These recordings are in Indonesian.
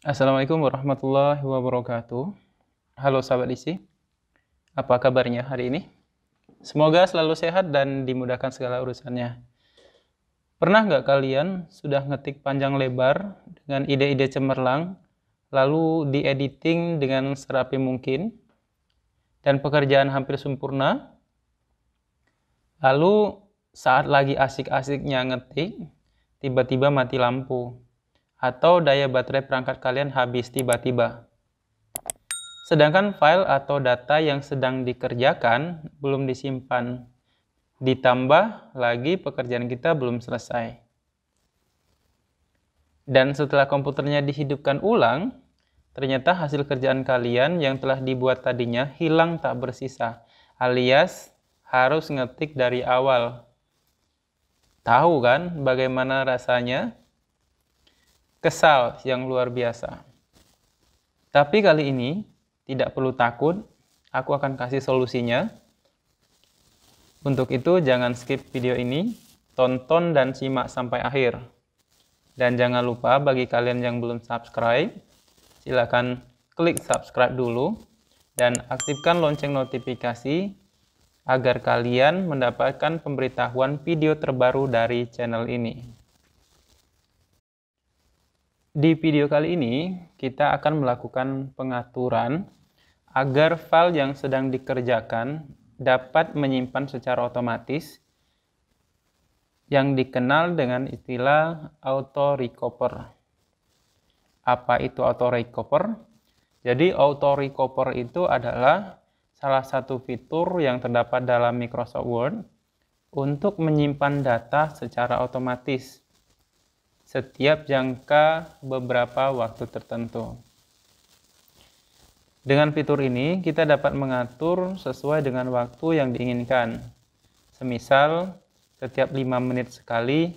Assalamualaikum warahmatullahi wabarakatuh. Halo sahabat isi, apa kabarnya hari ini? Semoga selalu sehat dan dimudahkan segala urusannya. Pernah nggak kalian sudah ngetik panjang lebar dengan ide-ide cemerlang, lalu diediting dengan serapi mungkin, dan pekerjaan hampir sempurna, lalu saat lagi asik-asiknya ngetik, tiba-tiba mati lampu, atau daya baterai perangkat kalian habis tiba-tiba. Sedangkan file atau data yang sedang dikerjakan belum disimpan. Ditambah lagi pekerjaan kita belum selesai. Dan setelah komputernya dihidupkan ulang, ternyata hasil kerjaan kalian yang telah dibuat tadinya hilang tak bersisa, alias harus ngetik dari awal. Tahu kan bagaimana rasanya? Kesal yang luar biasa. Tapi kali ini tidak perlu takut, aku akan kasih solusinya. Untuk itu jangan skip video ini, tonton dan simak sampai akhir. Dan jangan lupa bagi kalian yang belum subscribe, silakan klik subscribe dulu dan aktifkan lonceng notifikasi agar kalian mendapatkan pemberitahuan video terbaru dari channel ini. Di video kali ini, kita akan melakukan pengaturan agar file yang sedang dikerjakan dapat menyimpan secara otomatis yang dikenal dengan istilah auto recover. Apa itu auto recover? Jadi auto recover itu adalah salah satu fitur yang terdapat dalam Microsoft Word untuk menyimpan data secara otomatis setiap jangka beberapa waktu tertentu. Dengan fitur ini, kita dapat mengatur sesuai dengan waktu yang diinginkan. Semisal, setiap 5 menit sekali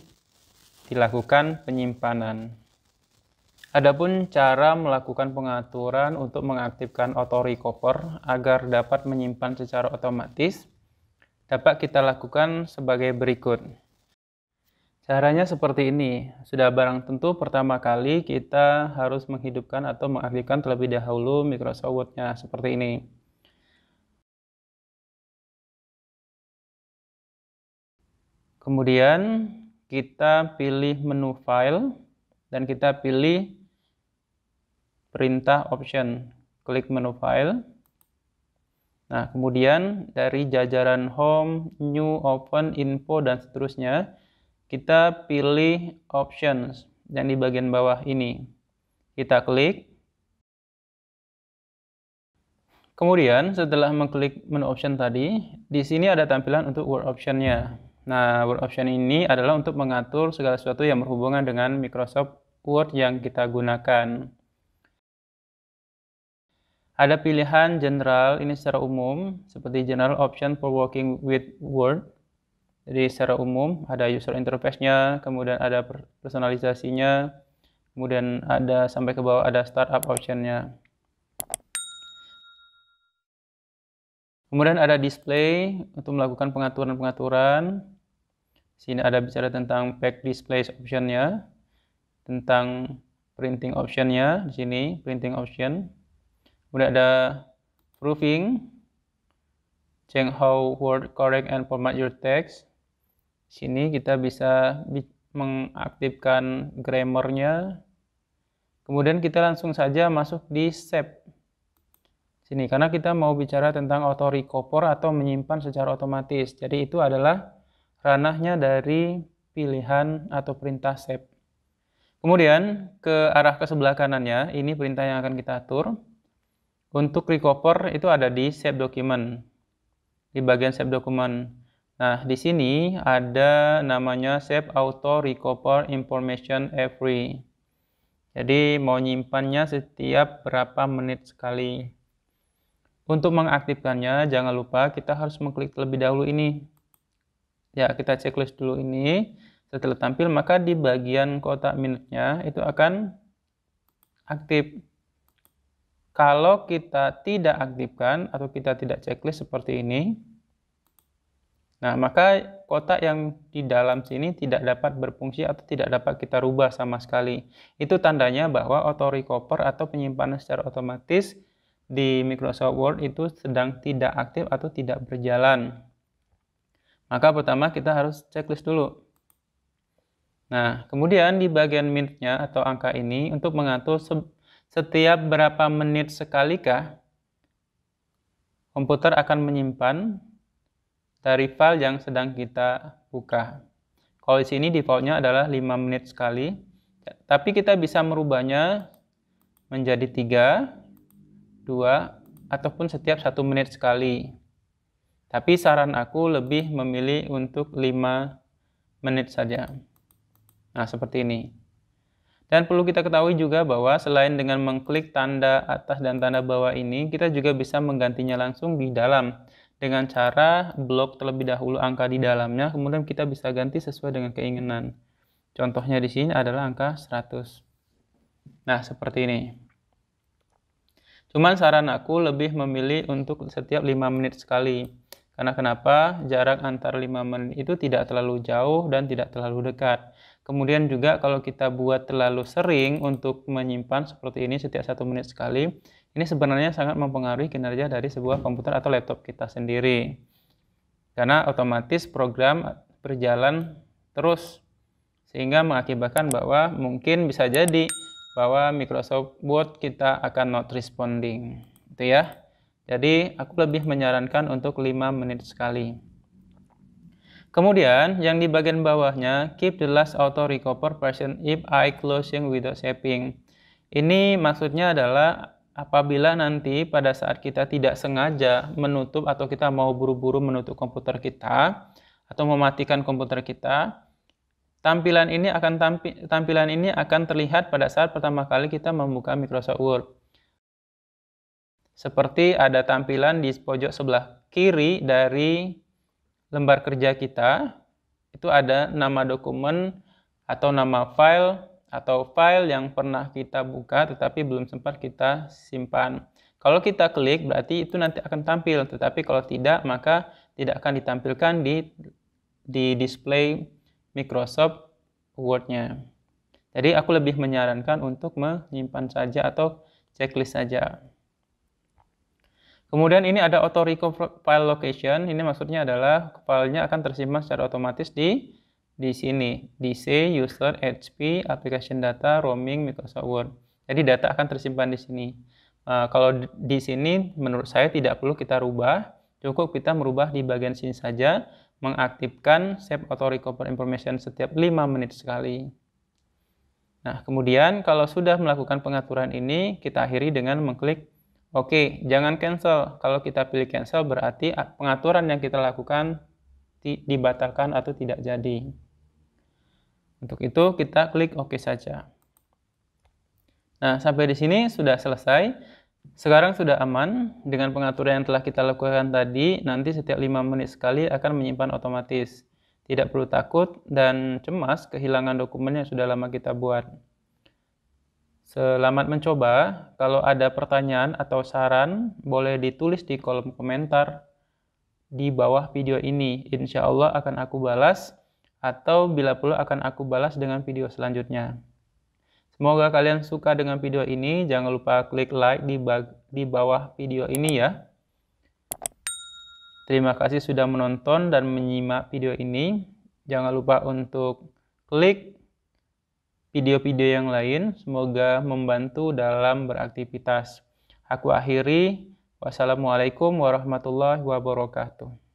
dilakukan penyimpanan. Adapun cara melakukan pengaturan untuk mengaktifkan auto recover agar dapat menyimpan secara otomatis, dapat kita lakukan sebagai berikut. Caranya seperti ini. Sudah barang tentu pertama kali kita harus menghidupkan atau mengaktifkan terlebih dahulu Microsoft Word-nya seperti ini. Kemudian kita pilih menu file dan kita pilih perintah option. Klik menu file. Nah, kemudian dari jajaran home, new, open, info, dan seterusnya, kita pilih options yang di bagian bawah ini. Kita klik. Kemudian setelah mengklik menu option tadi, di sini ada tampilan untuk word option-nya. Nah, word option ini adalah untuk mengatur segala sesuatu yang berhubungan dengan Microsoft Word yang kita gunakan. Ada pilihan general, ini secara umum, seperti general option for working with Word. Jadi secara umum ada user interface-nya, kemudian ada personalisasinya, kemudian ada sampai ke bawah ada startup option-nya. Kemudian ada display untuk melakukan pengaturan-pengaturan. Sini ada bicara tentang pack display option-nya, tentang printing option-nya, di sini printing option. Kemudian ada proofing, change how Word correct and format your text. Sini kita bisa mengaktifkan grammar-nya. Kemudian kita langsung saja masuk di save. Sini karena kita mau bicara tentang auto recover atau menyimpan secara otomatis. Jadi itu adalah ranahnya dari pilihan atau perintah save. Kemudian ke arah ke sebelah kanannya, ini perintah yang akan kita atur. Untuk recover itu ada di save document. Di bagian save document. Nah, di sini ada namanya Save Auto Recover Information Every. Jadi, mau nyimpannya setiap berapa menit sekali. Untuk mengaktifkannya, jangan lupa kita harus mengklik terlebih dahulu ini. Ya, kita checklist dulu ini. Setelah tampil, maka di bagian kotak minutnya itu akan aktif. Kalau kita tidak aktifkan atau kita tidak checklist seperti ini, Nah, maka kotak yang di dalam sini tidak dapat berfungsi atau tidak dapat kita rubah sama sekali. Itu tandanya bahwa auto-recover atau penyimpanan secara otomatis di Microsoft Word itu sedang tidak aktif atau tidak berjalan. Maka pertama kita harus checklist dulu. Nah, kemudian di bagian minute-nya atau angka ini untuk mengatur setiap berapa menit sekalikah komputer akan menyimpan dari file yang sedang kita buka. Kalau di sini defaultnya adalah 5 menit sekali, tapi kita bisa merubahnya menjadi 3, 2, ataupun setiap 1 menit sekali. Tapi saran aku lebih memilih untuk 5 menit saja. Nah, seperti ini. Dan perlu kita ketahui juga bahwa selain dengan mengklik tanda atas dan tanda bawah ini, kita juga bisa menggantinya langsung di dalam dengan cara blok terlebih dahulu angka di dalamnya, kemudian kita bisa ganti sesuai dengan keinginan. Contohnya di sini adalah angka 100. Nah, seperti ini. Cuman saran aku lebih memilih untuk setiap 5 menit sekali. Karena kenapa? Jarak antar 5 menit itu tidak terlalu jauh dan tidak terlalu dekat. Kemudian juga kalau kita buat terlalu sering untuk menyimpan seperti ini setiap 1 menit sekali, ini sebenarnya sangat mempengaruhi kinerja dari sebuah komputer atau laptop kita sendiri. Karena otomatis program berjalan terus, sehingga mengakibatkan bahwa mungkin bisa jadi bahwa Microsoft Word kita akan not responding. Itu ya. Jadi aku lebih menyarankan untuk 5 menit sekali. Kemudian yang di bagian bawahnya, keep the last auto recover version if I closing without saving. Ini maksudnya adalah apabila nanti pada saat kita tidak sengaja menutup atau kita mau buru-buru menutup komputer kita atau mematikan komputer kita, tampilan ini akan terlihat pada saat pertama kali kita membuka Microsoft Word. Seperti ada tampilan di pojok sebelah kiri dari lembar kerja kita, itu ada nama dokumen atau nama file atau file yang pernah kita buka tetapi belum sempat kita simpan. Kalau kita klik berarti itu nanti akan tampil, tetapi kalau tidak maka tidak akan ditampilkan di display Microsoft Word-nya. Jadi aku lebih menyarankan untuk menyimpan saja atau checklist saja. Kemudian ini ada auto recover file location. Ini maksudnya adalah filenya akan tersimpan secara otomatis di sini, DC, user, HP, application data, roaming, Microsoft Word. Jadi data akan tersimpan di sini. Kalau di sini menurut saya tidak perlu kita rubah, cukup kita merubah di bagian sini saja, mengaktifkan save auto recover information setiap 5 menit sekali. Nah, kemudian kalau sudah melakukan pengaturan ini, kita akhiri dengan mengklik Oke, jangan cancel. Kalau kita pilih cancel berarti pengaturan yang kita lakukan dibatalkan atau tidak jadi. Untuk itu kita klik OK saja. Nah, sampai di sini sudah selesai. Sekarang sudah aman. Dengan pengaturan yang telah kita lakukan tadi, nanti setiap 5 menit sekali akan menyimpan otomatis. Tidak perlu takut dan cemas kehilangan dokumen yang sudah lama kita buat. Selamat mencoba. Kalau ada pertanyaan atau saran, boleh ditulis di kolom komentar di bawah video ini. Insya Allah akan aku balas, atau bila perlu akan aku balas dengan video selanjutnya. Semoga kalian suka dengan video ini. Jangan lupa klik like di bawah video ini ya. Terima kasih sudah menonton dan menyimak video ini. Jangan lupa untuk klik video-video yang lain, semoga membantu dalam beraktivitas. Aku akhiri, wassalamualaikum warahmatullahi wabarakatuh.